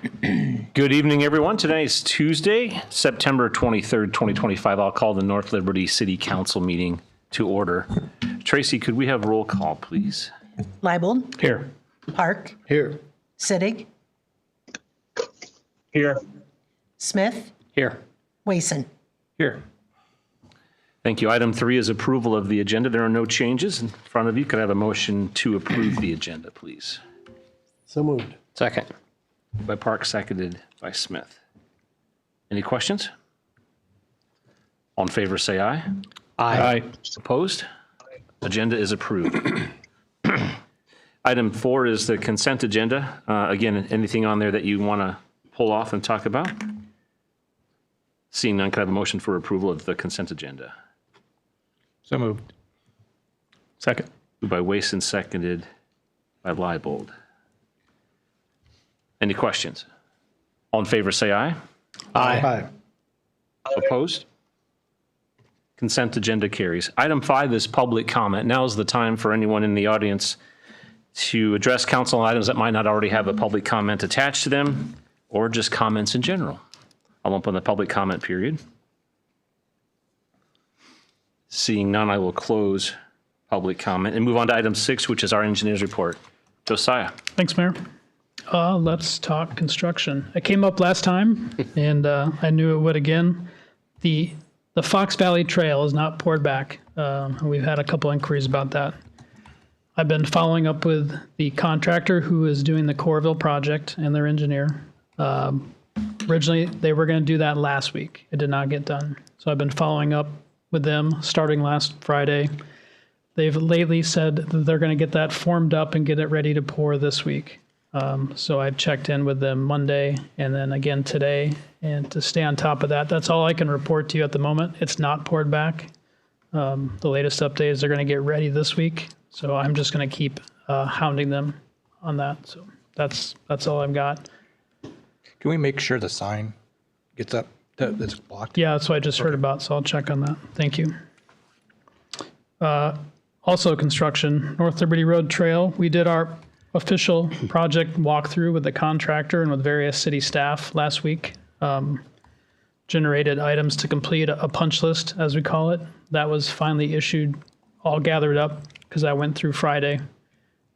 Good evening, everyone. Today is Tuesday, September 23rd, 2025. I'll call the North Liberty City Council meeting to order. Tracy, could we have roll call, please? Leibold. Here. Park. Here. Sittig. Here. Smith. Here. Wason. Here. Thank you. Item 3 is approval of the agenda. There are no changes in front of you. Could I have a motion to approve the agenda, please? So moved. Second. By Park, seconded by Smith. Any questions? All in favor, say aye. Aye. Opposed? Agenda is approved. Item 4 is the consent agenda. Again, anything on there that you want to pull off and talk about? Seeing none, could I have a motion for approval of the consent agenda? So moved. Second. Moved by Wason, seconded by Leibold. Any questions? All in favor, say aye. Aye. Opposed? Consent agenda carries. Item 5 is public comment. Now is the time for anyone in the audience to address council on items that might not already have a public comment attached to them, or just comments in general. I'll open the public comment period. Seeing none, I will close public comment and move on to item 6, which is our engineer's report. Josiah. Thanks, Mayor. Let's talk construction. It came up last time, and I knew it would again. The Fox Valley Trail is not poured back. We've had a couple inquiries about that. I've been following up with the contractor who is doing the Corville project and their engineer. Originally, they were going to do that last week. It did not get done. So I've been following up with them starting last Friday. They've lately said that they're going to get that formed up and get it ready to pour this week. So I've checked in with them Monday and then again today. And to stay on top of that, that's all I can report to you at the moment. It's not poured back. The latest update is they're going to get ready this week. So I'm just going to keep hounding them on that. So that's all I've got. Can we make sure the sign gets up that's blocked? Yeah, that's what I just heard about, so I'll check on that. Thank you. Also construction, North Liberty Road Trail. We did our official project walkthrough with the contractor and with various city staff last week. Generated items to complete a punch list, as we call it. That was finally issued, all gathered up, because I went through Friday.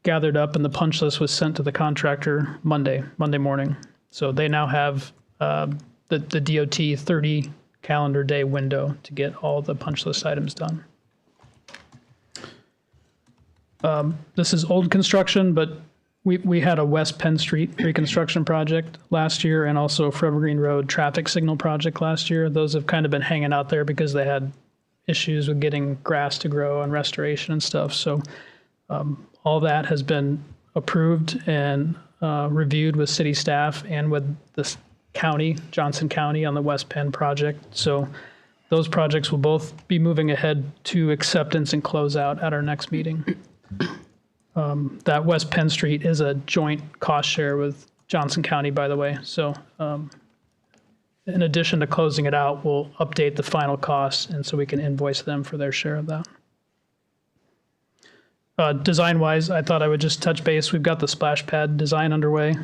Gathered up, and the punch list was sent to the contractor Monday morning. So they now have the DOT 30 calendar day window to get all the punch list items done. This is old construction, but we had a West Penn Street reconstruction project last year and also a Forever Green Road traffic signal project last year. Those have kind of been hanging out there because they had issues with getting grass to grow and restoration and stuff. So all that has been approved and reviewed with city staff and with the county, Johnson County, on the West Penn project. So those projects will both be moving ahead to acceptance and closeout at our next meeting. That West Penn Street is a joint cost share with Johnson County, by the way. So in addition to closing it out, we'll update the final costs, and so we can invoice them for their share of that. Design-wise, I thought I would just touch base. We've got the splash pad design underway.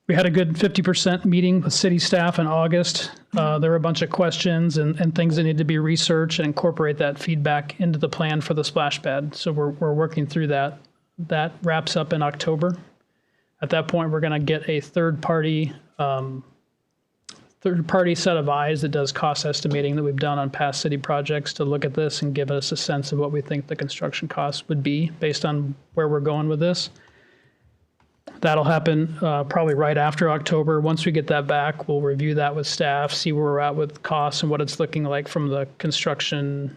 We had a good 50% meeting with city staff in August. There were a bunch of questions and things that need to be researched and incorporate that feedback into the plan for the splash pad. So we're working through that. That wraps up in October. At that point, we're going to get a third-party set of eyes that does cost estimating that we've done on past city projects to look at this and give us a sense of what we think the construction costs would be based on where we're going with this. That'll happen probably right after October. Once we get that back, we'll review that with staff, see where we're at with costs and what it's looking like from the construction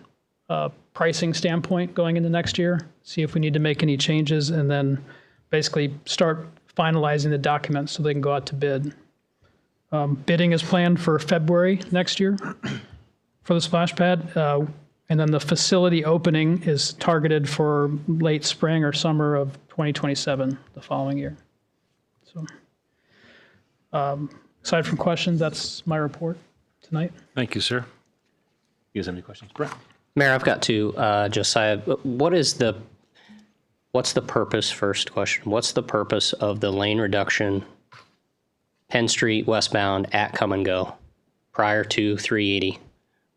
pricing standpoint going into next year, see if we need to make any changes, and then basically start finalizing the documents so they can go out to bid. Bidding is planned for February next year for the splash pad. And then the facility opening is targeted for late spring or summer of 2027, the following year. So aside from questions, that's my report tonight. Thank you, sir. You guys have any questions? Brett? Mayor, I've got two. Josiah, what is the What's the purpose, first question, what's the purpose of the lane reduction Penn Street westbound at Come and Go prior to 380,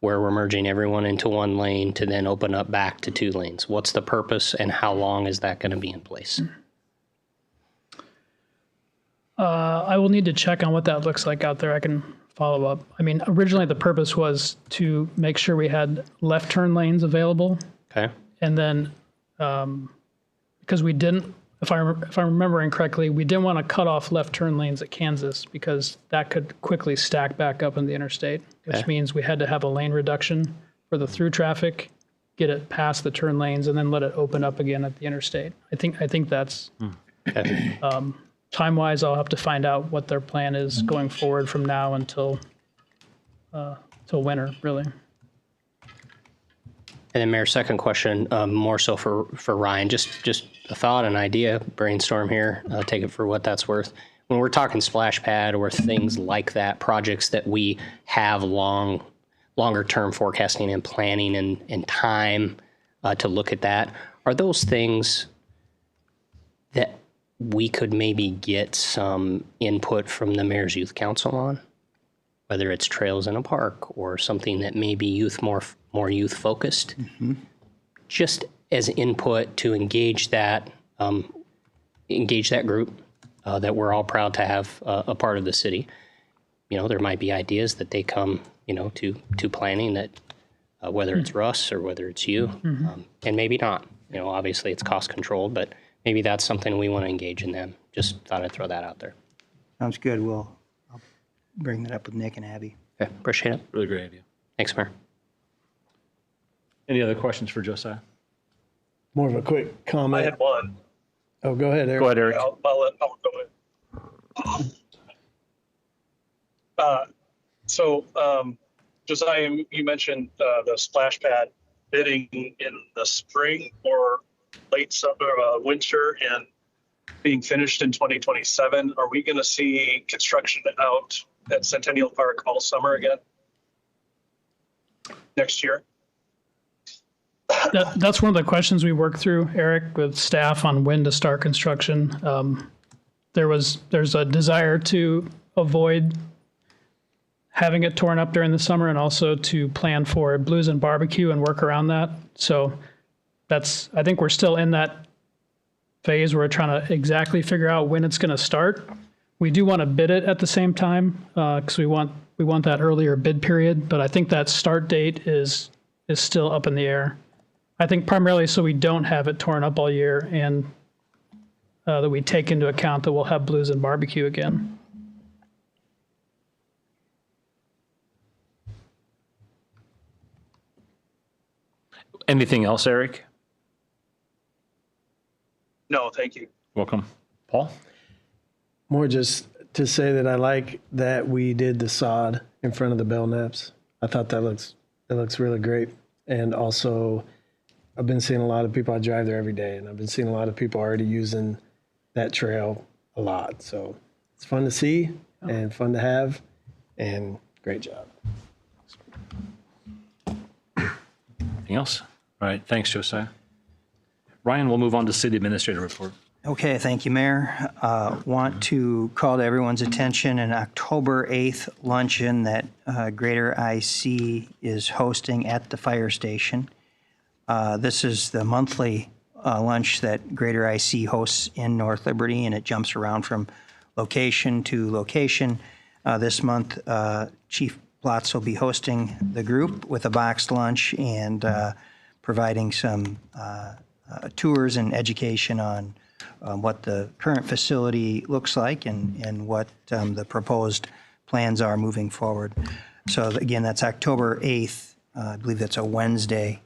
where we're merging everyone into one lane to then open up back to 2 lanes? What's the purpose and how long is that going to be in place? I will need to check on what that looks like out there. I can follow up. I mean, originally the purpose was to make sure we had left turn lanes available. Okay. And then, because we didn't, if I'm remembering correctly, we didn't want to cut off left turn lanes at Kansas because that could quickly stack back up in the interstate, which means we had to have a lane reduction for the through traffic, get it past the turn lanes, and then let it open up again at the interstate. I think that's, time-wise, I'll have to find out what their plan is going forward from now until till winter, really. And then Mayor, second question, more so for Ryan, just a thought, an idea, brainstorm here, take it for what that's worth. When we're talking splash pad or things like that, projects that we have longer term forecasting and planning and time to look at that, are those things that we could maybe get some input from the Mayor's Youth Council on? Whether it's trails in a park or something that may be more youth focused, just as input to engage that group that we're all proud to have a part of the city. You know, there might be ideas that they come, to planning that whether it's Russ or whether it's you, and maybe not. You know, obviously it's cost controlled, but maybe that's something we want to engage in them. Just thought I'd throw that out there. Sounds good. I'll bring that up with Nick and Abby. Okay, appreciate it. Really great idea. Thanks, Mayor. Any other questions for Josiah? More of a quick comment. I had one. Oh, go ahead, Eric. Go ahead, Eric. I'll go ahead. Josiah, you mentioned the splash pad bidding in the spring or late summer, winter, and being finished in 2027. Are we going to see construction out at Centennial Park all summer again next year? That's one of the questions we worked through, Eric, with staff on when to start construction. There's a desire to avoid having it torn up during the summer and also to plan for Blues and Barbecue and work around that. So I think we're still in that phase where we're trying to exactly figure out when it's going to start. We do want to bid it at the same time because we want that earlier bid period, but I think that start date is still up in the air. I think primarily so we don't have it torn up all year and that we take into account that we'll have Blues and Barbecue again. Anything else, Eric? No, thank you. Welcome. Paul? More just to say that I like that we did the sod in front of the Belknaps. I thought that looks really great. And also, I've been seeing a lot of people, I drive there every day, and I've been seeing a lot of people already using that trail a lot. So it's fun to see and fun to have, and great job. Anything else? All right. Thanks, Josiah. Ryan, we'll move on to city administrator report. Okay, thank you, Mayor. Want to call to everyone's attention an October 8th luncheon that Greater IC is hosting at the fire station. This is the monthly lunch that Greater IC hosts in North Liberty, and it jumps around from location to location. This month, Chief Blotz will be hosting the group with a boxed lunch and providing some tours and education on what the current facility looks like and what the proposed plans are moving forward. So again, that's October 8th. I believe that's a Wednesday,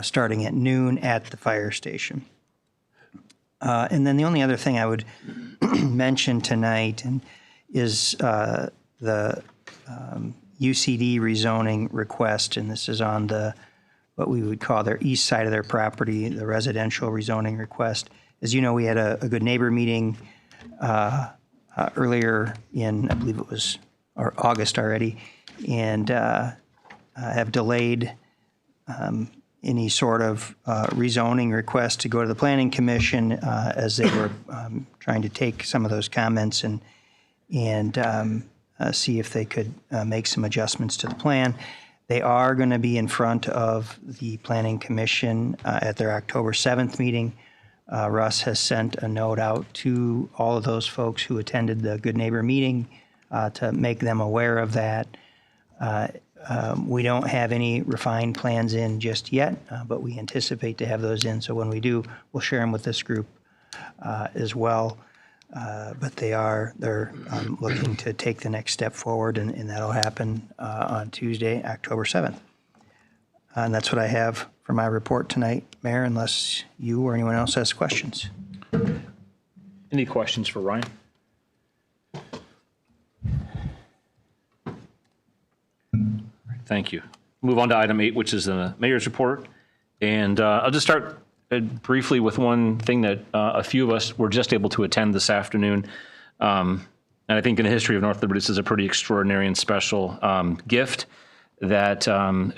starting at noon at the fire station. And then the only other thing I would mention tonight is the UCD rezoning request, and this is on what we would call their east side of their property, the residential rezoning request. As you know, we had a good neighbor meeting earlier in, I believe it was August already, and have delayed any sort of rezoning request to go to the Planning Commission as they were trying to take some of those comments and see if they could make some adjustments to the plan. They are going to be in front of the Planning Commission at their October 7th meeting. Russ has sent a note out to all of those folks who attended the Good Neighbor meeting to make them aware of that. We don't have any refined plans in just yet, but we anticipate to have those in. So when we do, we'll share them with this group as well. But they're looking to take the next step forward, and that'll happen on Tuesday, October 7th. And that's what I have for my report tonight, Mayor, unless you or anyone else has questions. Any questions for Ryan? Thank you. Move on to item 8, which is the mayor's report. And I'll just start briefly with one thing that a few of us were just able to attend this afternoon. And I think in the history of North Liberty, this is a pretty extraordinary and special gift that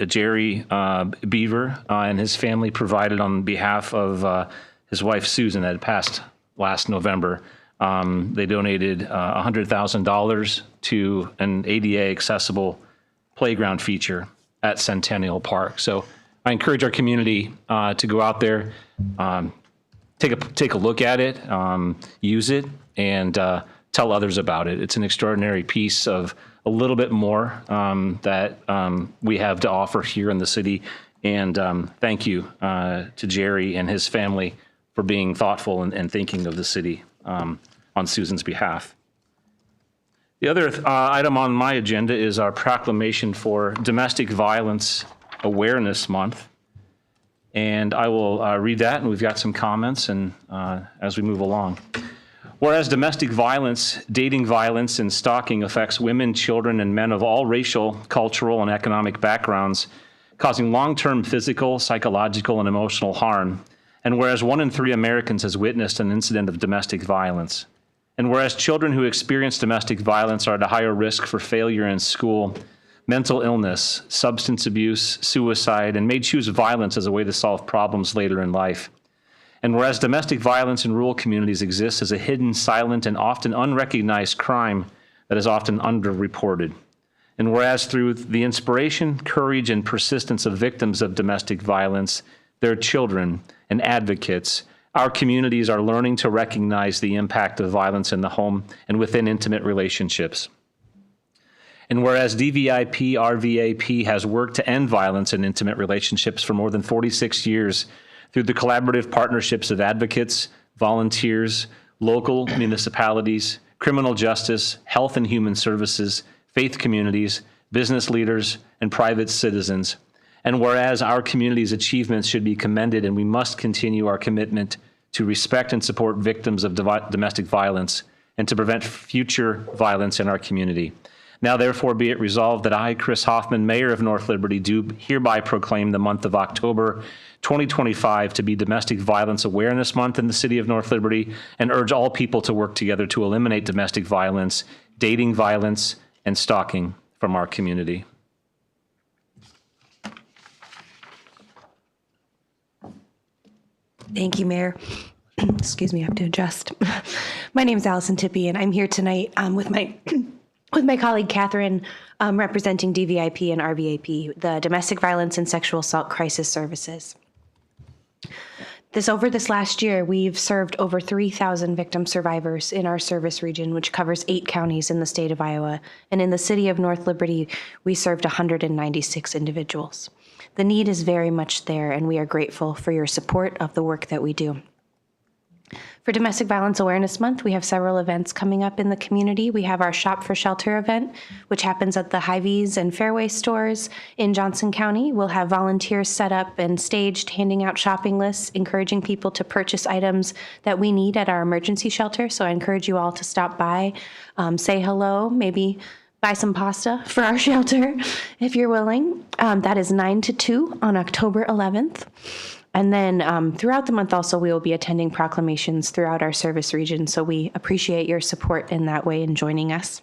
Jerry Beaver and his family provided on behalf of his wife, Susan, that had passed last November. They donated $100,000 to an ADA accessible playground feature at Centennial Park. So I encourage our community to go out there, take a look at it, use it, and tell others about it. It's an extraordinary piece of a little bit more that we have to offer here in the city. And thank you to Jerry and his family for being thoughtful and thinking of the city on Susan's behalf. The other item on my agenda is our proclamation for Domestic Violence Awareness Month. And I will read that, and we've got some comments and as we move along. Whereas domestic violence, dating violence, and stalking affects women, children, and men of all racial, cultural, and economic backgrounds, causing long-term physical, psychological, and emotional harm. And whereas 1 in 3 Americans has witnessed an incident of domestic violence. And whereas children who experience domestic violence are at a higher risk for failure in school, mental illness, substance abuse, suicide, and may choose violence as a way to solve problems later in life. And whereas domestic violence in rural communities exists as a hidden, silent, and often unrecognized crime that is often underreported. And whereas through the inspiration, courage, and persistence of victims of domestic violence, their children, and advocates, our communities are learning to recognize the impact of violence in the home and within intimate relationships. And whereas DVIP RVAP has worked to end violence in intimate relationships for more than 46 years through the collaborative partnerships of advocates, volunteers, local municipalities, criminal justice, health and human services, faith communities, business leaders, and private citizens. And whereas our community's achievements should be commended, and we must continue our commitment to respect and support victims of domestic violence and to prevent future violence in our community. Now, therefore, be it resolved that I, Chris Hoffman, Mayor of North Liberty, do hereby proclaim the month of October 2025 to be Domestic Violence Awareness Month in the city of North Liberty, and urge all people to work together to eliminate domestic violence, dating violence, and stalking from our community. Thank you, Mayor. Excuse me, I have to adjust. My name is Allison Tippie, and I'm here tonight with my colleague Catherine, representing DVIP and RVAP, the Domestic Violence and Sexual Assault Crisis Services. Over this last year, we've served over 3,000 victim survivors in our service region, which covers 8 counties in the state of Iowa. And in the city of North Liberty, we served 196 individuals. The need is very much there, and we are grateful for your support of the work that we do. For Domestic Violence Awareness Month, we have several events coming up in the community. We have our Shop for Shelter event, which happens at the Hy-Vees and Fairway stores in Johnson County. We'll have volunteers set up and staged, handing out shopping lists, encouraging people to purchase items that we need at our emergency shelter. So I encourage you all to stop by, say hello, maybe buy some pasta for our shelter if you're willing. That is 9 to 2 on October 11th. And then throughout the month also, we will be attending proclamations throughout our service region. So we appreciate your support in that way and joining us.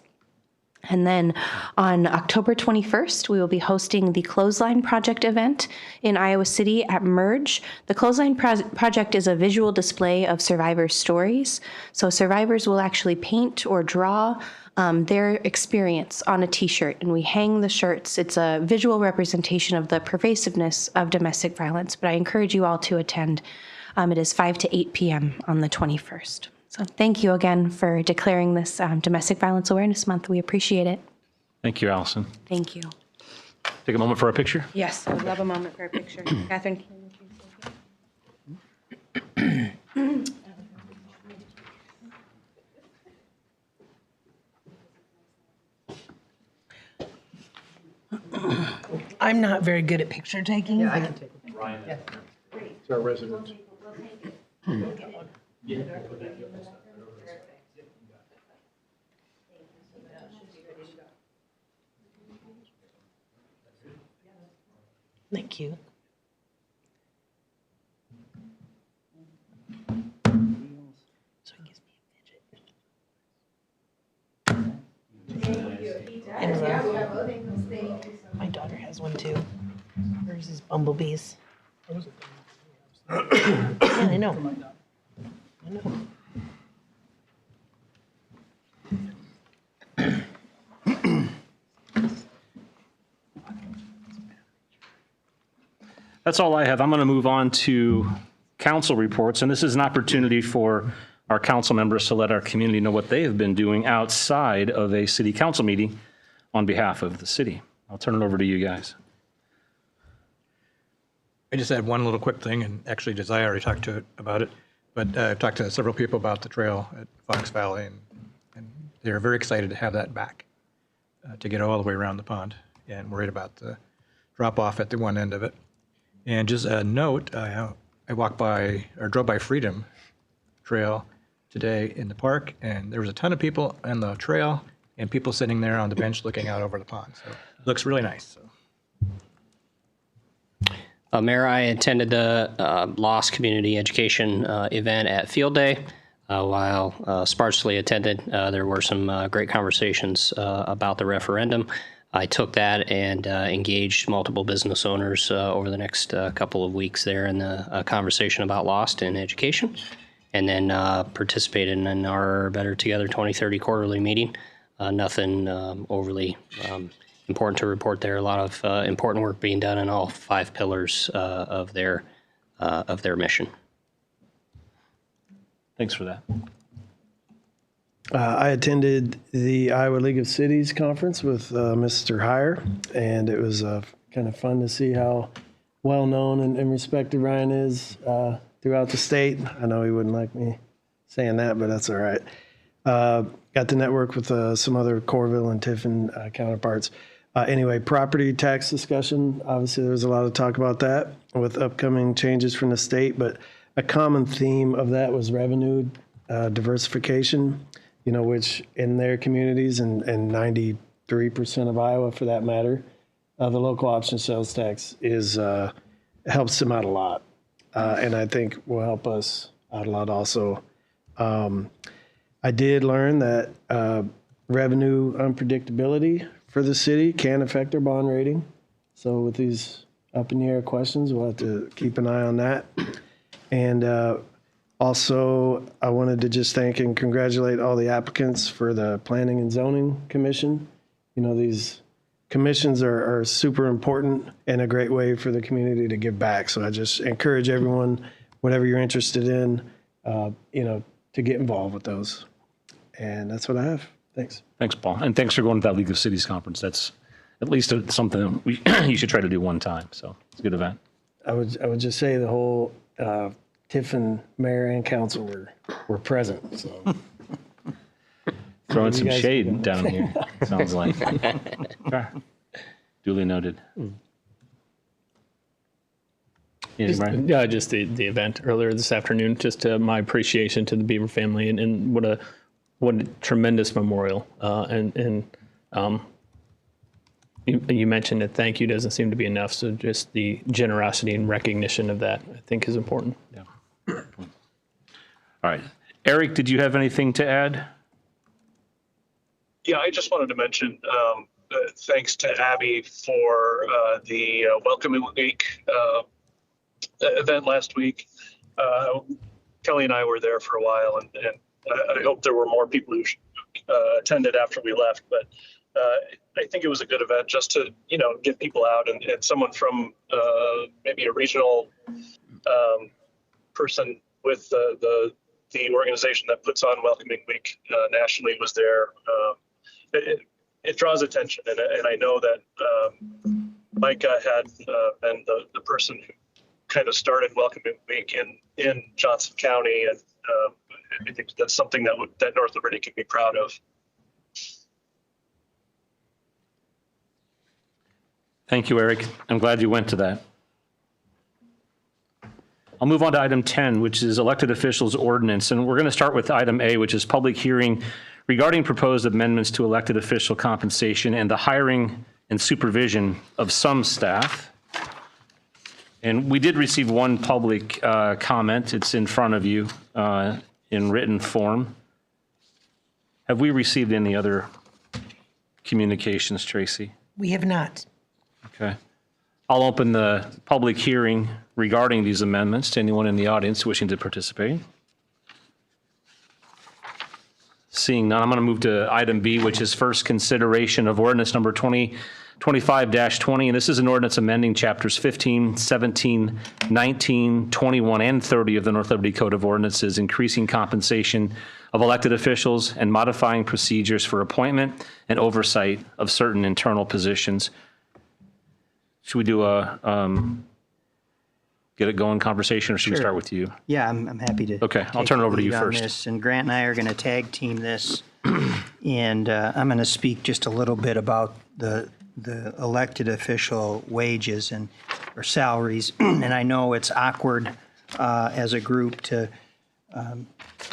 And then on October 21st, we will be hosting the Clothesline Project event in Iowa City at Merge. The Clothesline Project is a visual display of survivors' stories. So survivors will actually paint or draw their experience on a t-shirt, and we hang the shirts. It's a visual representation of the pervasiveness of domestic violence, but I encourage you all to attend. It is 5 to 8 p.m. on the 21st. So thank you again for declaring this Domestic Violence Awareness Month. We appreciate it. Thank you, Allison. Thank you. Take a moment for a picture. Yes, I would love a moment for a picture. Catherine, can you please take it? I'm not very good at picture taking. Yeah, I can take it. Ryan, it's our resident. Thank you. So he gives me a fidget. And my daughter has one too. Hers is bumblebees. Yeah, I know. I know. That's all I have. I'm going to move on to council reports, and this is an opportunity for our council members to let our community know what they have been doing outside of a city council meeting on behalf of the city. I'll turn it over to you guys. I just had one little quick thing, and actually Josiah already talked about it, but I've talked to several people about the trail at Fox Valley, and they're very excited to have that back, to get all the way around the pond, and worried about the drop off at the one end of it. And just a note, I walked by, or drove by Freedom Trail today in the park, and there was a ton of people on the trail and people sitting there on the bench looking out over the pond. So it looks really nice. So. Mayor, I attended the Lost Community Education event at Field Day. While sparsely attended, there were some great conversations about the referendum. I took that and engaged multiple business owners over the next couple of weeks there in a conversation about Lost in education, and then participated in our Better Together 2030 quarterly meeting. Nothing overly important to report there. A lot of important work being done in all 5 pillars of their mission. Thanks for that. I attended the Iowa League of Cities conference with Mr. Heyer, and it was kind of fun to see how well-known and respected Ryan is throughout the state. I know he wouldn't like me saying that, but that's all right. Got to network with some other Corville and Tiffin counterparts. Anyway, property tax discussion. Obviously, there was a lot of talk about that with upcoming changes from the state, but a common theme of that was revenue diversification, which in their communities and 93% of Iowa for that matter, the local option sales tax helps them out a lot. And I think will help us out a lot also. I did learn that revenue unpredictability for the city can affect their bond rating. So with these up in the air questions, we'll have to keep an eye on that. And also, I wanted to just thank and congratulate all the applicants for the Planning and Zoning Commission. These commissions are super important and a great way for the community to give back. So I just encourage everyone, whatever you're interested in, to get involved with those. And that's what I have. Thanks. Thanks, Paul. And thanks for going to that League of Cities conference. That's at least something you should try to do one time. So it's a good event. I would just say the whole Tiffin mayor and council were present. So throwing some shade down here, sounds like. Sure. Duly noted. Yeah, Brian? Yeah, just the event earlier this afternoon, just my appreciation to the Beaver family and what a tremendous memorial. You mentioned that thank you doesn't seem to be enough, so just the generosity and recognition of that, I think, is important. Yeah. All right. Eric, did you have anything to add? Yeah, I just wanted to mention, thanks to Abby for the Welcoming Week event last week. Kelly and I were there for a while, and I hope there were more people who attended after we left. But I think it was a good event just to, get people out, and someone from maybe a regional person with the organization that puts on Welcoming Week nationally was there. It draws attention, and I know that Micah had been the person who kind of started Welcoming Week in Johnson County, and I think that's something that North Liberty can be proud of. Thank you, Eric. I'm glad you went to that. I'll move on to item 10, which is elected officials ordinance. And we're going to start with item A, which is public hearing regarding proposed amendments to elected official compensation and the hiring and supervision of some staff. And we did receive one public comment. It's in front of you in written form. Have we received any other communications, Tracy? We have not. Okay. I'll open the public hearing regarding these amendments to anyone in the audience wishing to participate. Seeing none, I'm going to move to item B, which is first consideration of ordinance number 2025-20, and this is an ordinance amending chapters 15, 17, 19, 21, and 30 of the North Liberty Code of Ordinances, increasing compensation of elected officials and modifying procedures for appointment and oversight of certain internal positions. Should we do a get it going conversation, or should we start with you? Yeah, I'm happy to. Okay, I'll take turn it the over to you lead on first. this. And Grant and I are going to tag team this, and I'm going to speak just a little bit about the elected official wages or salaries. And I know it's awkward as a group to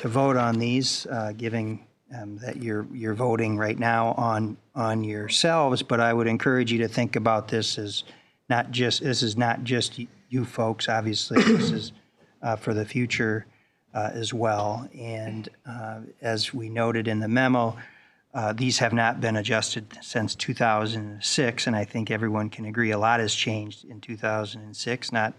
vote on these, given that you're voting right now on yourselves. But I would encourage you to think about this as this is not just you folks. Obviously, this is for the future as well. And as we noted in the memo, these have not been adjusted since 2006, and I think everyone can agree a lot has changed in 2006, not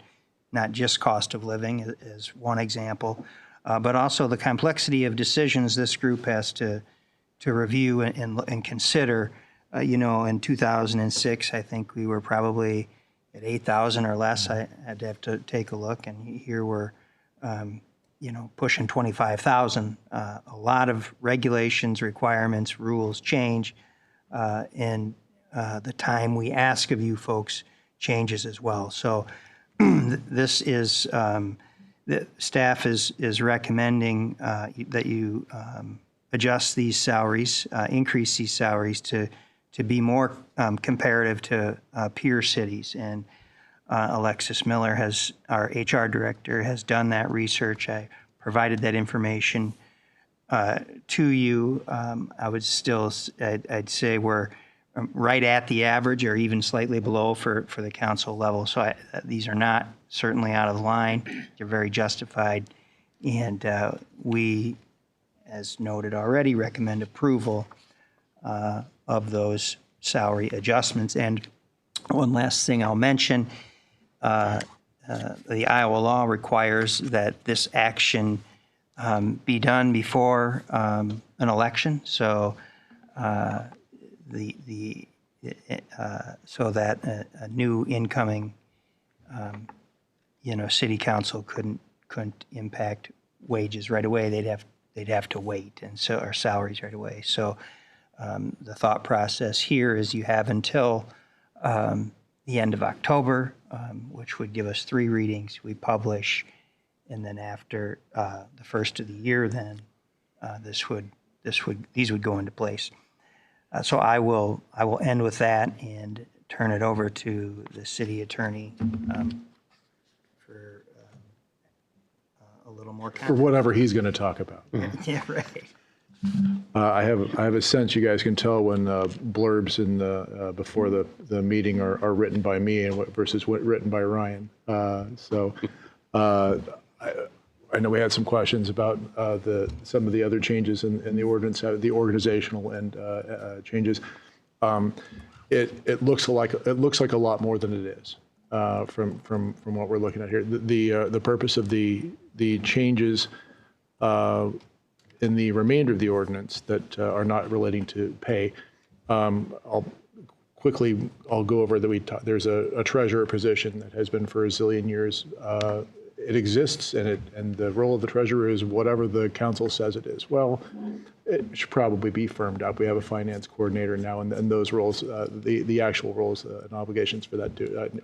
just cost of living as one example, but also the complexity of decisions this group has to review and consider. In 2006, I think we were probably at 8,000 or less. I had to have to take a look, and here we're pushing 25,000. A lot of regulations, requirements, rules change, and the time we ask of you folks changes as well. So this is, the staff is recommending that you adjust these salaries, increase these salaries to be more comparative to peer cities. And Alexis Miller, our HR director, has done that research. I provided that information to you. I'd say we're right at the average or even slightly below for the council level. So these are not certainly out of line. They're very justified. And we, as noted already, recommend approval of those salary adjustments. And one last thing I'll mention, the Iowa law requires that this action be done before an election. So so that a new incoming, city council couldn't impact wages right away. They'd have to wait, and so our salaries right away. So the thought process here is you have until the end of October, which would give us 3 readings. We publish, and then after the first of the year, then these would go into place. So I will end with that and turn it over to the city attorney for a little more For comment. whatever he's going to talk about. Yeah, right. I have a sense you guys can tell when blurbs in before the meeting are written by me and versus written by Ryan. I know we had some questions about some of the other changes in the ordinance, the organizational and changes. It looks like a lot more than it is from what we're looking at here. The purpose of the changes in the remainder of the ordinance that are not relating to pay. I'll go over that. There's a treasurer position that has been for a zillion years. It exists, and the role of the treasurer is whatever the council says it is. Well, it should probably be firmed up. We have a finance coordinator now, and those roles, the actual roles and obligations for that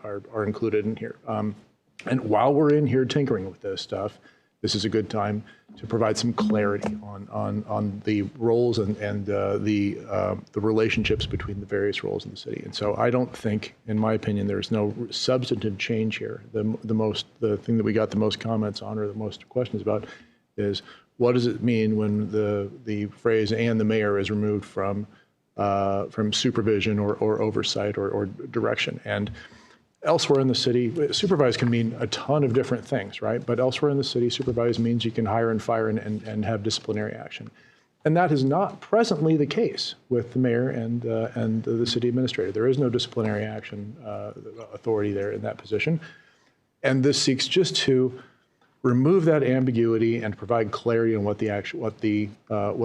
are included in here. And while we're in here tinkering with this stuff, this is a good time to provide some clarity on the roles and the relationships between the various roles in the city. And so I don't think, in my opinion, there's no substantive change here. The thing that we got the most comments on or the most questions about is what does it mean when the phrase "and the mayor" is removed from supervision or oversight or direction. And elsewhere in the city, supervise can mean a ton of different things, right? But elsewhere in the city, supervise means you can hire and fire and have disciplinary action. And that is not presently the case with the mayor and the city administrator. There is no disciplinary action authority there in that position. And this seeks just to remove that ambiguity and provide clarity on what the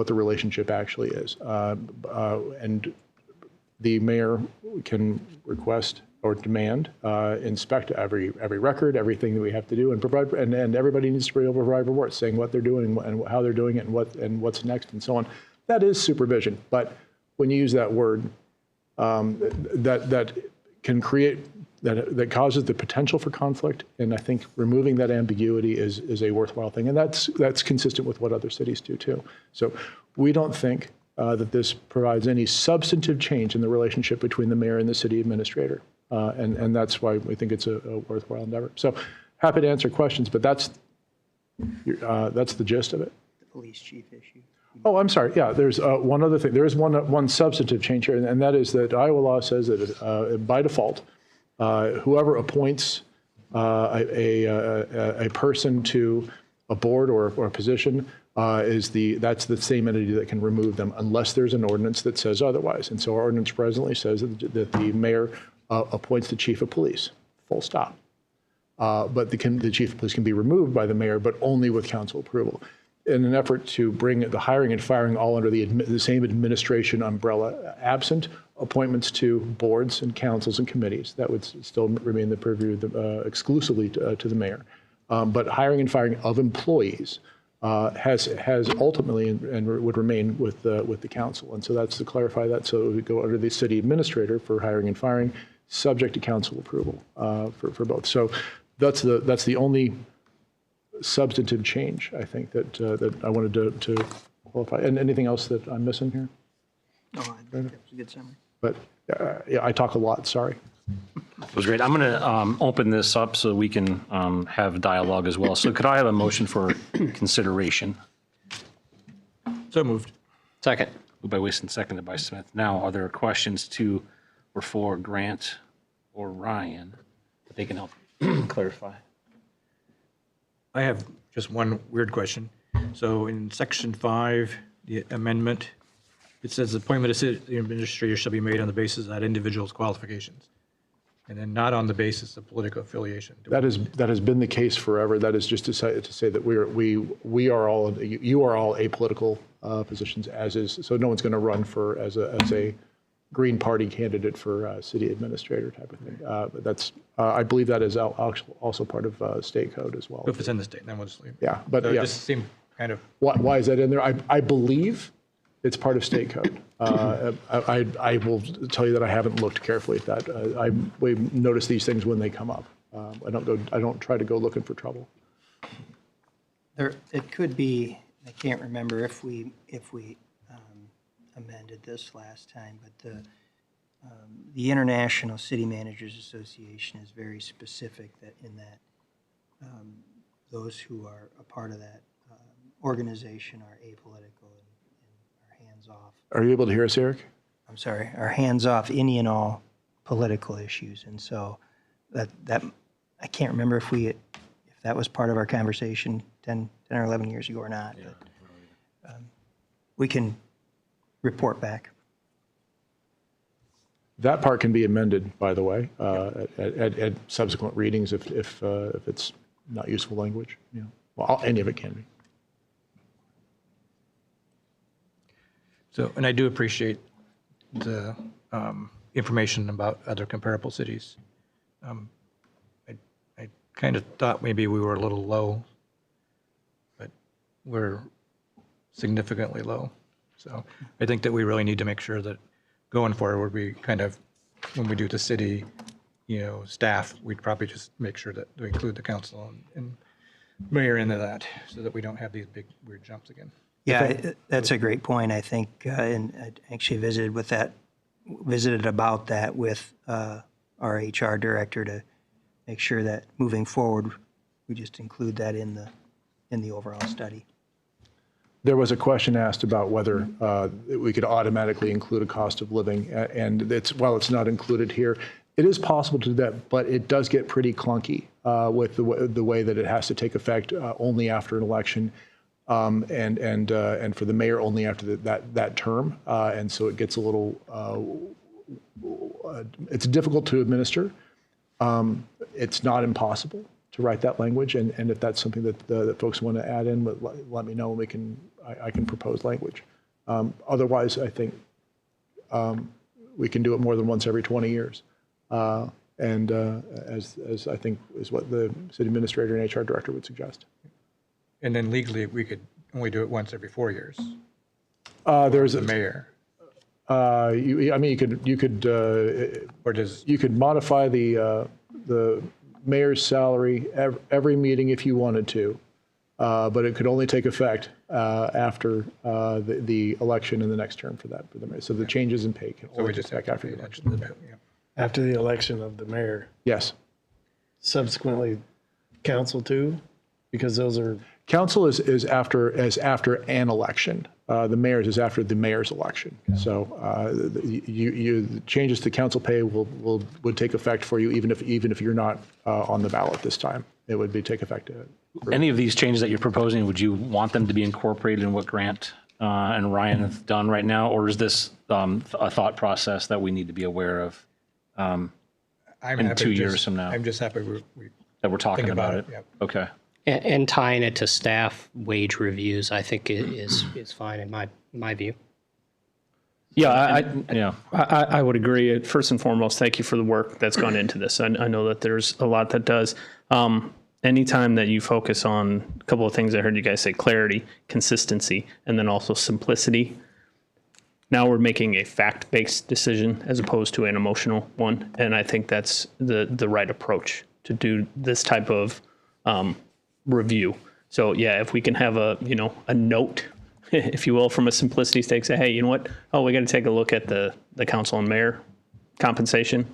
relationship actually is. And the mayor can request or demand, inspect every record, everything that we have to do, and provide, and everybody needs to be able to provide reports saying what they're doing and how they're doing it and what's next and so on. That is supervision, but when you use that word, that can create that causes the potential for conflict, and I think removing that ambiguity is a worthwhile thing, and that's consistent with what other cities do too. So we don't think that this provides any substantive change in the relationship between the mayor and the city administrator. And that's why we think it's a worthwhile endeavor. So happy to answer questions, but that's the gist of it. The police chief issue. Oh, I'm sorry. Yeah, there's one other thing. There is one substantive change here, and that is that Iowa law says that by default, whoever appoints a person to a board or a position that's the same entity that can remove them unless there's an ordinance that says otherwise. And so our ordinance presently says that the mayor appoints the chief of police, full stop. But the chief of police can be removed by the mayor, but only with council approval. In an effort to bring the hiring and firing all under the same administration umbrella, absent appointments to boards and councils and committees, that would still remain the purview exclusively to the mayor. But hiring and firing of employees has ultimately and would remain with the council. And so that's to clarify that. So it would go under the city administrator for hiring and firing, subject to council approval for both. So that's the only substantive change, I think, that I wanted to qualify. And anything else that I'm missing here? No, I think that was a good summary. But yeah, I talk a lot. Sorry. It was great. I'm going to open this up so we can have dialogue as well. So could I have a motion for consideration? So moved. Second. Moved by Wilson, seconded by Smith. Now, are there questions to or for Grant or Ryan that they can help clarify? I have just one weird question. So in section 5, the amendment, it says the appointment of city administrator shall be made on the basis of that individual's qualifications, and then not on the basis of political affiliation. That has been the case forever. That is just to say that you are all apolitical positions, as is. So no one's going to run for as a Green Party candidate for city administrator type of thing. But I believe that is also part of state code as well. If it's in the state, then we'll just leave it. Yeah, but So yeah. it just seemed kind of. Why is that in there? I believe it's part of state code. I will tell you that I haven't looked carefully at that. We notice these things when they come up. I don't try to go looking for trouble. It could be, I can't remember if we amended this last time, but the International City Managers Association is very specific that those who are a part of that organization are apolitical and are hands-off. Are you able to hear us, Eric? I'm sorry, are hands-off any and all political issues. And so that I can't remember if that was part of our conversation 10 or 11 years ago or not. But, we can report back. That part can be amended, by the way, at subsequent readings if it's not useful language. Yeah. Well, any of it can be. So, and I do appreciate the information about other comparable cities. I kind of thought maybe we were a little low, but we're significantly low. So I think that we really need to make sure that going forward, we kind of, when we do the city, staff, we'd probably just make sure that we include the council and mayor into that so that we don't have these big weird jumps again. Yeah, that's a great point. I think, and I actually visited about that with our HR director to make sure that moving forward, we just include that in the overall study. There was a question asked about whether we could automatically include a cost of living, and while it's not included here, it is possible to do that, but it does get pretty clunky with the way that it has to take effect only after an election, and for the mayor only after that term, and so it gets a little it's difficult to administer. It's not impossible to write that language, and if that's something that folks want to add in, let me know, and I can propose language. Otherwise, I think we can do it more than once every 20 years, and as I think is what the city administrator and HR director would suggest. And then legally, we could only do it once every 4 years. There's the mayor. You could modify the mayor's salary every meeting if you wanted to, but it could only take effect after the election in the next term for the mayor. So the changes in pay can only take effect after the election. After the election of the mayor. Yes. Subsequently, council too, because those are. Council is after an election. The mayor's is after the mayor's election. So the changes to council pay would take effect for you even if you're not on the ballot this time. It would take effect. Any of these changes that you're proposing, would you want them to be incorporated in what Grant and Ryan have done right now, or is this a thought process that we need to be aware of in 2 years from now? I'm just happy that we're talking about it. Yep. Okay. And tying it to staff wage reviews, I think is fine in my view. Yeah, I would agree. First and foremost, thank you for the work that's gone into this. I know that there's a lot that does. Anytime that you focus on a couple of things I heard you guys say, clarity, consistency, and then also simplicity. Now we're making a fact-based decision as opposed to an emotional one. And I think that's the right approach to do this type of review. So yeah, if we can have a note, if you will, from a simplicity stake, say, hey, you know what? Oh, we got to take a look at the council and mayor compensation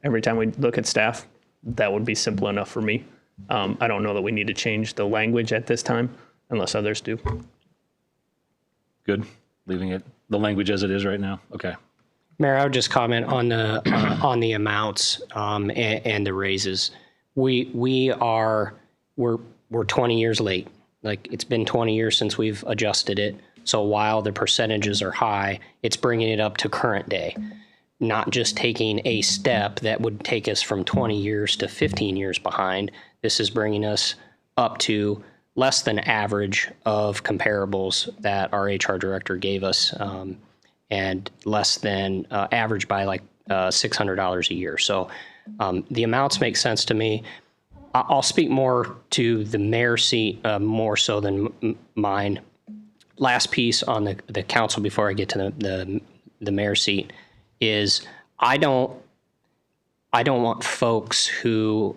every time we look at staff. That would be simple enough for me. I don't know that we need to change the language at this time unless others do. Good. Leaving the language as it is right now. Okay. Mayor, I would just comment on the amounts and the raises. We're 20 years late. Like, it's been 20 years since we've adjusted it. So while the percentages are high, it's bringing it up to current day, not just taking a step that would take us from 20 years to 15 years behind. This is bringing us up to less than average of comparables that our HR director gave us, and less than average by like $600 a year. So the amounts make sense to me. I'll speak more to the mayor's seat, more so than mine. Last piece on the council before I get to the mayor's seat is I don't want folks who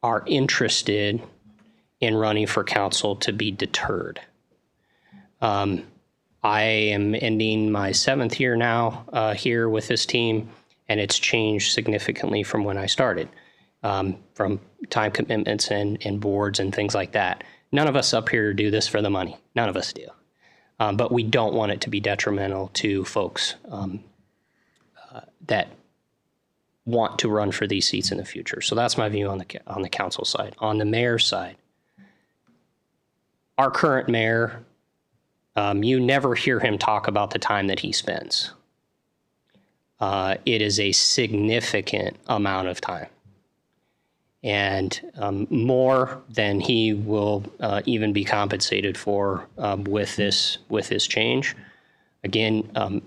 are interested in running for council to be deterred. I am ending my 7th year now here with this team, and it's changed significantly from when I started. From time commitments and boards and things like that. None of us up here do this for the money. None of us do. But we don't want it to be detrimental to folks that want to run for these seats in the future. So that's my view on the council side. On the mayor's side, our current mayor, you never hear him talk about the time that he spends. It is a significant amount of time, and more than he will even be compensated for with this change. Again,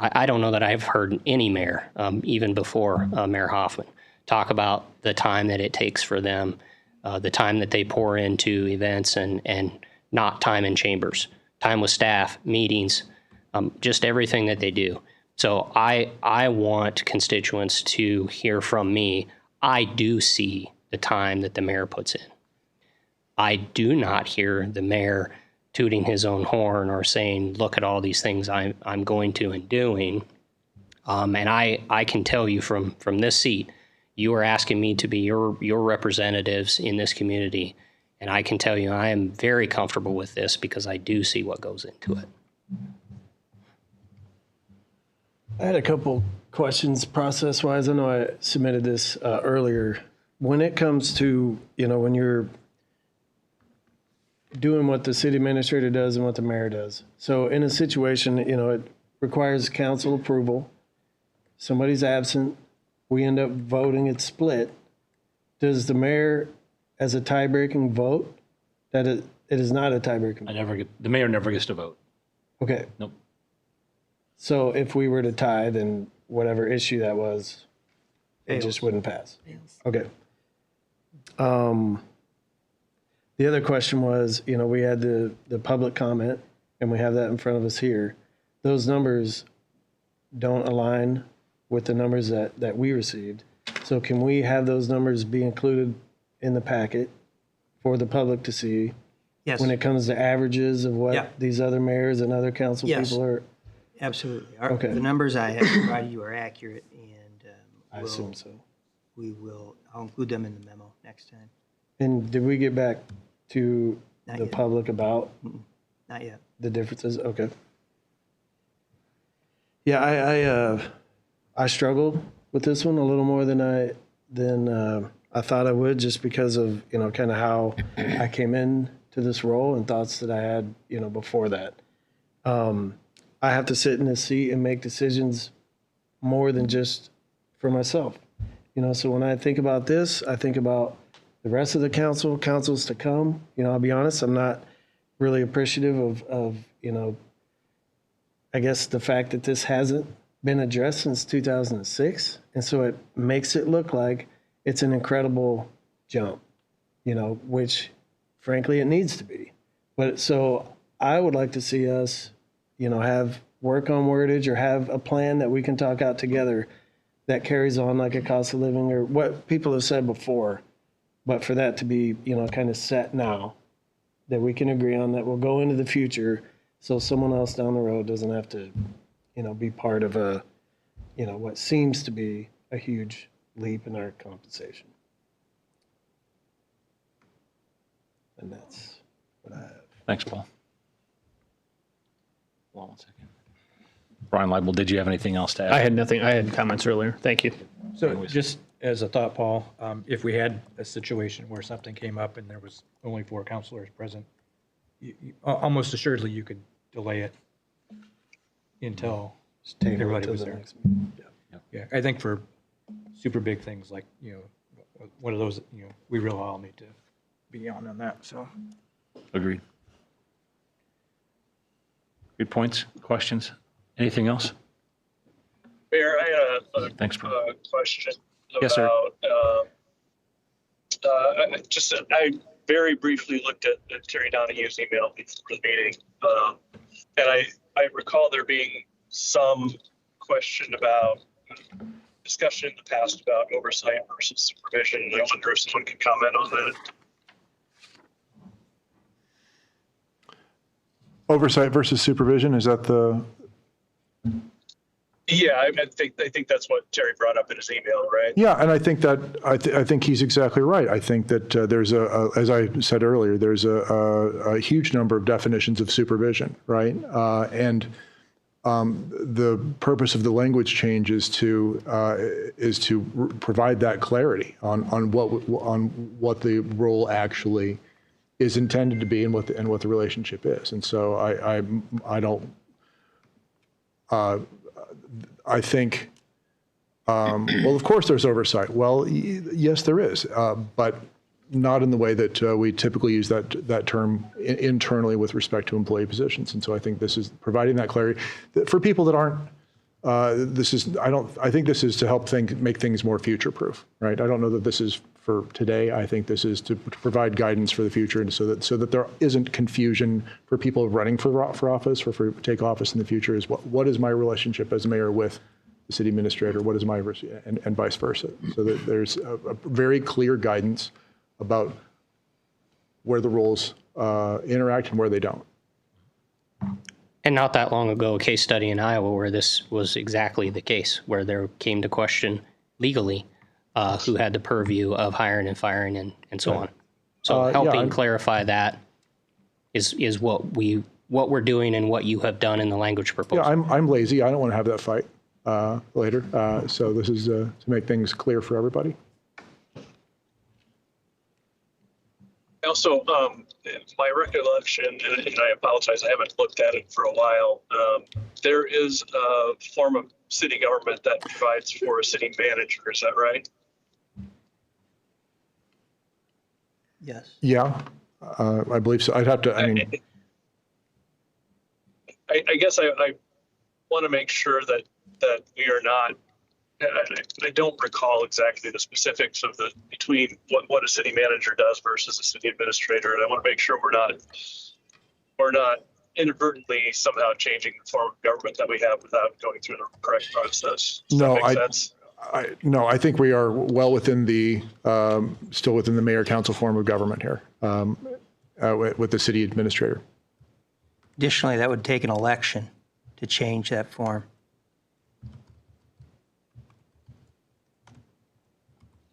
I don't know that I've heard any mayor, even before Mayor Hoffman, talk about the time that it takes for them, the time that they pour into events and not time in chambers, time with staff, meetings, just everything that they do. So I want constituents to hear from me. I do see the time that the mayor puts in. I do not hear the mayor tooting his own horn or saying, look at all these things I'm going to and doing. And I can tell you from this seat, you are asking me to be your representatives in this community. And I can tell you I am very comfortable with this because I do see what goes into it. I had a couple questions process-wise. I know I submitted this earlier. When it comes to, when you're doing what the city administrator does and what the mayor does. So in a situation, it requires council approval. Somebody's absent. We end up voting it split. Does the mayor, as a tie-breaking vote, that it is not a tie-breaking vote? The mayor never gets to vote. Okay. Nope. So if we were to tie, then whatever issue that was, it just wouldn't pass. Okay. The other question was, we had the public comment, and we have that in front of us here. Those numbers don't align with the numbers that we received. So can we have those numbers be included in the packet for the public to see? Yes. When it comes to averages of what Yeah. these other mayors and other council Yes. people are? Absolutely. Okay. The numbers I have provided you are accurate, and I assume so. I'll include them in the memo next time. And did we get back to Not the yet. public about Not yet. the differences? Okay. Yeah, I struggled with this one a little more than I thought I would, just because of kind of how I came in to this role and thoughts that I had before that. I have to sit in this seat and make decisions more than just for myself. So when I think about this, I think about the rest of the councils to come. I'll be honest, I'm not really appreciative of I guess the fact that this hasn't been addressed since 2006. And so it makes it look like it's an incredible jump, which frankly it needs to be. But so I would like to see us, have work on wordage or have a plan that we can talk out together that carries on like a cost of living or what people have said before. But for that to be, kind of set now, that we can agree on, that will go into the future, so someone else down the road doesn't have to, be part of a, what seems to be a huge leap in our compensation. And that's what I have. Thanks, Paul. Hold on one second. Brian Leibel, did you have anything else to add? I had nothing. I had comments earlier. Thank you. So just as a thought, Paul, if we had a situation where something came up and there was only 4 counselors present, almost assuredly you could delay it until everybody was there. Yeah, I think for super big things like, one of those, we really all need to be on that, so. Agreed. Good points, questions. Anything else? Mayor, I had a Thanks, Brian. question Yes, sir. about, I very briefly looked at Terry Donahue's email before the meeting, and I recall there being some question about discussion in the past about oversight versus supervision. I wonder if someone could comment on that. Oversight versus supervision, is that the? Yeah, I think that's what Terry brought up in his email, right? Yeah, and I think that I think he's exactly right. I think that there's as I said earlier, there's a huge number of definitions of supervision, right? And the purpose of the language change is to provide that clarity on what the role actually is intended to be and what the relationship is. And so I think, well, of course there's oversight. Well, yes, there is, but not in the way that we typically use that term internally with respect to employee positions. And so I think this is providing that clarity for people that aren't. I think this is to help make things more future-proof, right? I don't know that this is for today. I think this is to provide guidance for the future, and so that there isn't confusion for people running for office or for take office in the future. Is what is my relationship as mayor with the city administrator? What is my and vice versa? So that there's a very clear guidance about where the roles interact and where they don't. And not that long ago, a case study in Iowa where this was exactly the case, where there came to question legally who had the purview of hiring and firing and so on. So helping clarify that is what we're doing and what you have done in the language proposal. Yeah, I'm lazy. I don't want to have that fight later. So this is to make things clear for everybody. Also, my recollection, and I apologize, I haven't looked at it for a while. There is a form of city government that provides for a city manager. Is that right? Yes. Yeah, I believe so. I'd have to. I mean, I guess I want to make sure that we are not. I don't recall exactly the specifics of between what a city manager does versus a city administrator, and I want to make sure we're not inadvertently somehow changing the form of government that we have without going through the correct process. Does that make sense? No, I think we are well within still within the mayor council form of government here with the city administrator. Additionally, that would take an election to change that form.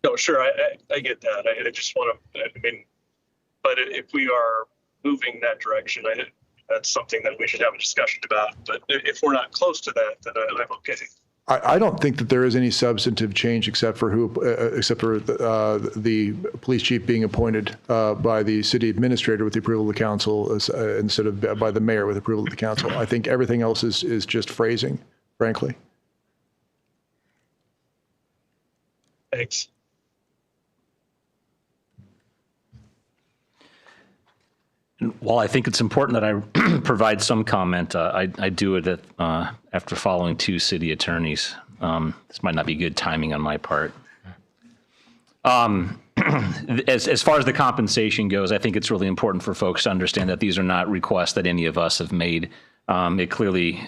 No, sure, I get that. I just want to, but if we are moving that direction, that's something that we should have a discussion about. But if we're not close to that, then I'm okay. I don't think that there is any substantive change except for the police chief being appointed by the city administrator with the approval of the council instead of by the mayor with approval of the council. I think everything else is just phrasing, frankly. Thanks. While I think it's important that I provide some comment, I do it after following two city attorneys. This might not be good timing on my part. As far as the compensation goes, I think it's really important for folks to understand that these are not requests that any of us have made. It clearly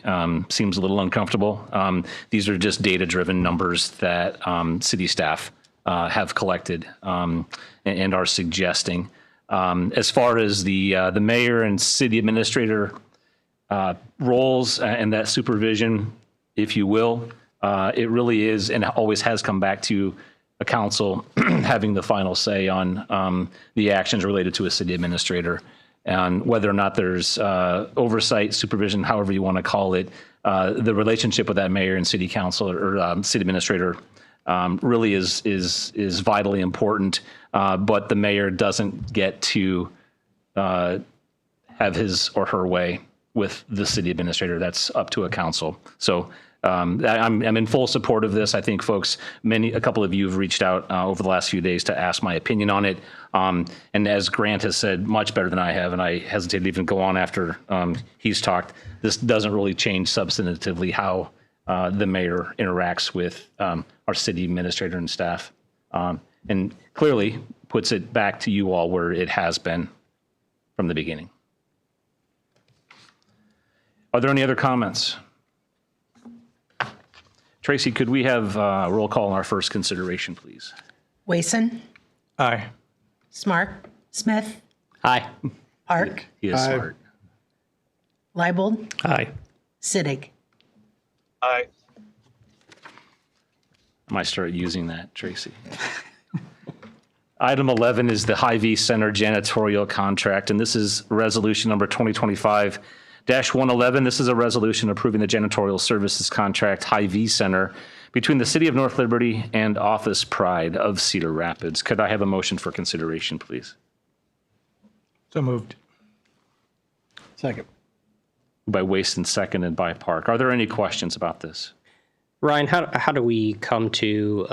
seems a little uncomfortable. These are just data-driven numbers that city staff have collected and are suggesting. As far as the mayor and city administrator roles and that supervision, if you will, it really is and always has come back to a council having the final say on the actions related to a city administrator, and whether or not there's oversight, supervision, however you want to call it. The relationship with that mayor and city council or city administrator really is vitally important, but the mayor doesn't get to have his or her way with the city administrator. That's up to a council. So I'm in full support of this. I think folks, a couple of you have reached out over the last few days to ask my opinion on it. And as Grant has said much better than I have, and I hesitate to even go on after he's talked, this doesn't really change substantively how the mayor interacts with our city administrator and staff, and clearly puts it back to you all where it has been from the beginning. Are there any other comments? Tracy, could we have a roll call on our first consideration, please? Wason, Aye. Smart, Smith, Aye. Ark, He is smart. Leibold, Aye. Sittig. Aye. I might start using that, Tracy. Item 11 is the Hy-Vee Center janitorial contract, and this is resolution number 2025 111, this is a resolution approving the janitorial services contract Hy-Vee Center between the City of North Liberty and Office Pride of Cedar Rapids. Could I have a motion for consideration, please? So moved. Second. By Waston, seconded by Park. Are there any questions about this? Ryan, how do we come to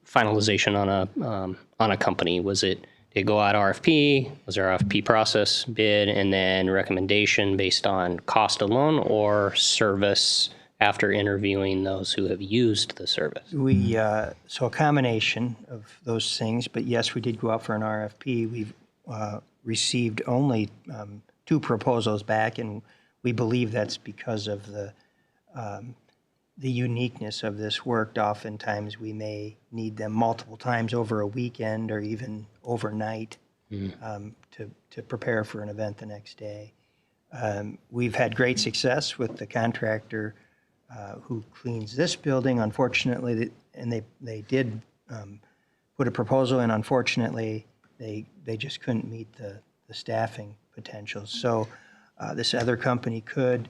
finalization on a company? Did it go out RFP? Was there RFP process, bid, and then recommendation based on cost alone or service after interviewing those who have used the service? So a combination of those things, but yes, we did go out for an RFP. We've received only 2 proposals back, and we believe that's because of the uniqueness of this work. Oftentimes, we may need them multiple times over a weekend or even overnight to prepare for an event the next day. We've had great success with the contractor who cleans this building. Unfortunately, and they did put a proposal in. Unfortunately, they just couldn't meet the staffing potential. So this other company could.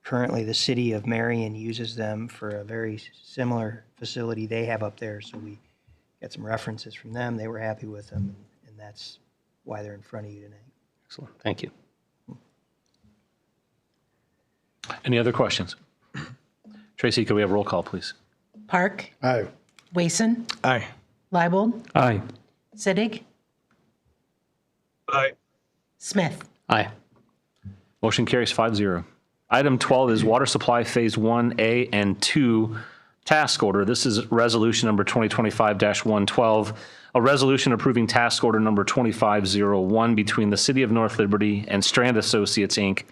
Currently, the city of Marion uses them for a very similar facility they have up there. So we got some references from them. They were happy with them, and that's why they're in front of you tonight. Excellent. Thank you. Any other questions? Tracy, could we have roll call, please? Park, Aye. Wason, Aye. Leibold, Aye. Sittig, Aye. Smith. Aye. Motion carries 5-0. Item 12 is Water Supply Phase 1A and 2 Task Order. This is Resolution number 2025-112, a resolution approving Task Order number 2501 between the City of North Liberty and Strand Associates, Inc.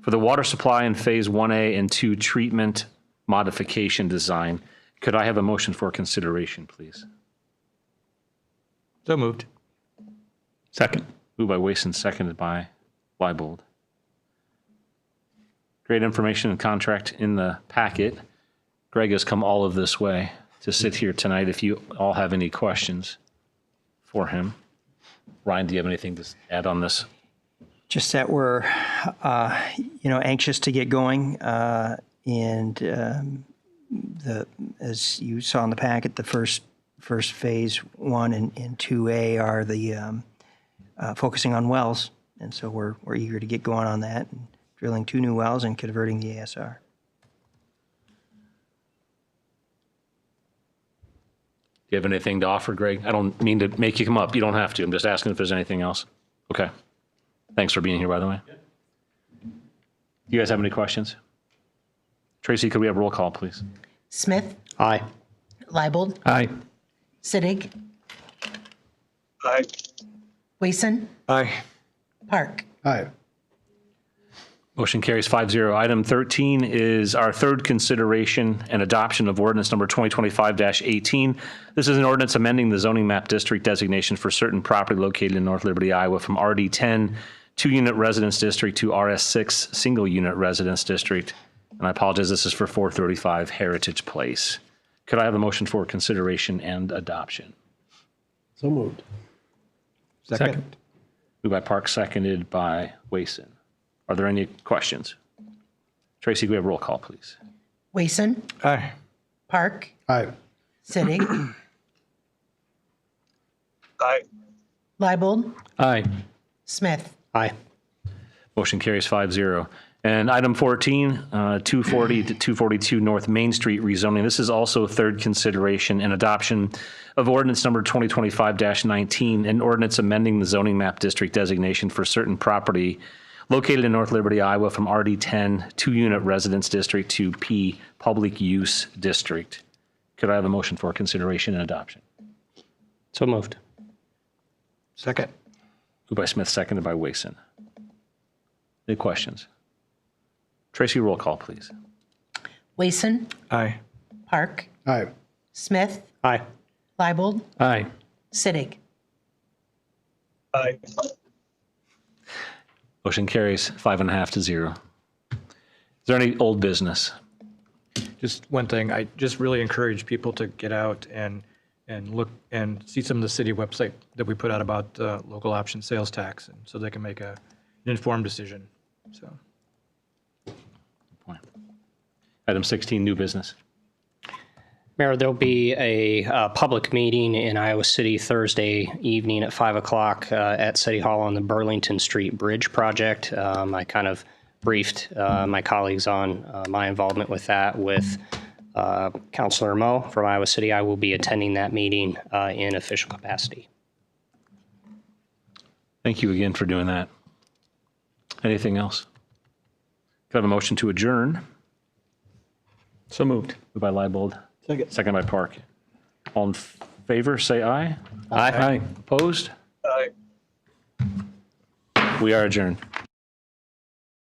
for the water supply in Phase 1A and 2 treatment modification design. Could I have a motion for consideration, please? So moved. Second. Moved by Wason, seconded by Leibold. Great information and contract in the packet. Greg has come all of this way to sit here tonight. If you all have any questions for him. Ryan, do you have anything to add on this? Just that we're, anxious to get going, and as you saw in the packet, the first phase 1 and 2A are the focusing on wells, and so we're eager to get going on that, and drilling 2 new wells and converting the ASR. Do you have anything to offer, Greg? I don't mean to make you come up. You don't have to. I'm just asking if there's anything else. Okay. Thanks for being here, by the way. You guys have any questions? Tracy, could we have roll call, please? Smith, Aye. Leibold, Aye. Sittig, Aye. Wason, Aye. Park. Aye. Motion carries 5-0. Item 13 is our third consideration and adoption of ordinance number 2025-18. This is an ordinance amending the zoning map district designation for certain property located in North Liberty, Iowa from RD10 2-unit residence district to RS6 single-unit residence district. And I apologize, this is for 435 Heritage Place. Could I have a motion for consideration and adoption? So moved. Second. Moved by Park, seconded by Wason. Are there any questions? Tracy, can we have roll call, please? Wason, Aye. Park, Aye. Sittig, Aye. Leibold, Aye. Smith. Aye. Motion carries 5-0. And item 14, 240 to 242 North Main Street rezoning. This is also third consideration and adoption of ordinance number 2025-19, an ordinance amending the zoning map district designation for certain property located in North Liberty, Iowa from RD10 2-unit residence district to P public use district. Could I have a motion for consideration and adoption? So moved. Second. Moved by Smith, seconded by Wason. Any questions? Tracy, roll call, please. Wason, Aye. Park, Aye. Smith, Aye. Leibold, Aye. Sittig. Aye. Motion carries 5.5 to 0. Is there any old business? Just one thing, I just really encourage people to get out and look and see some of the city website that we put out about local option sales tax, and so they can make an informed decision So. Item 16, new business. Mayor, there'll be a public meeting in Iowa City Thursday evening at 5 o'clock at City Hall on the Burlington Street Bridge project. I kind of briefed my colleagues on my involvement with that with Councilor Moe from Iowa City. I will be attending that meeting in official capacity. Thank you again for doing that. Anything else? Could I have a motion to adjourn? So moved. Moved by Leibold. Second by Park. All in favor, say aye. Aye. Opposed? Aye. We are adjourned.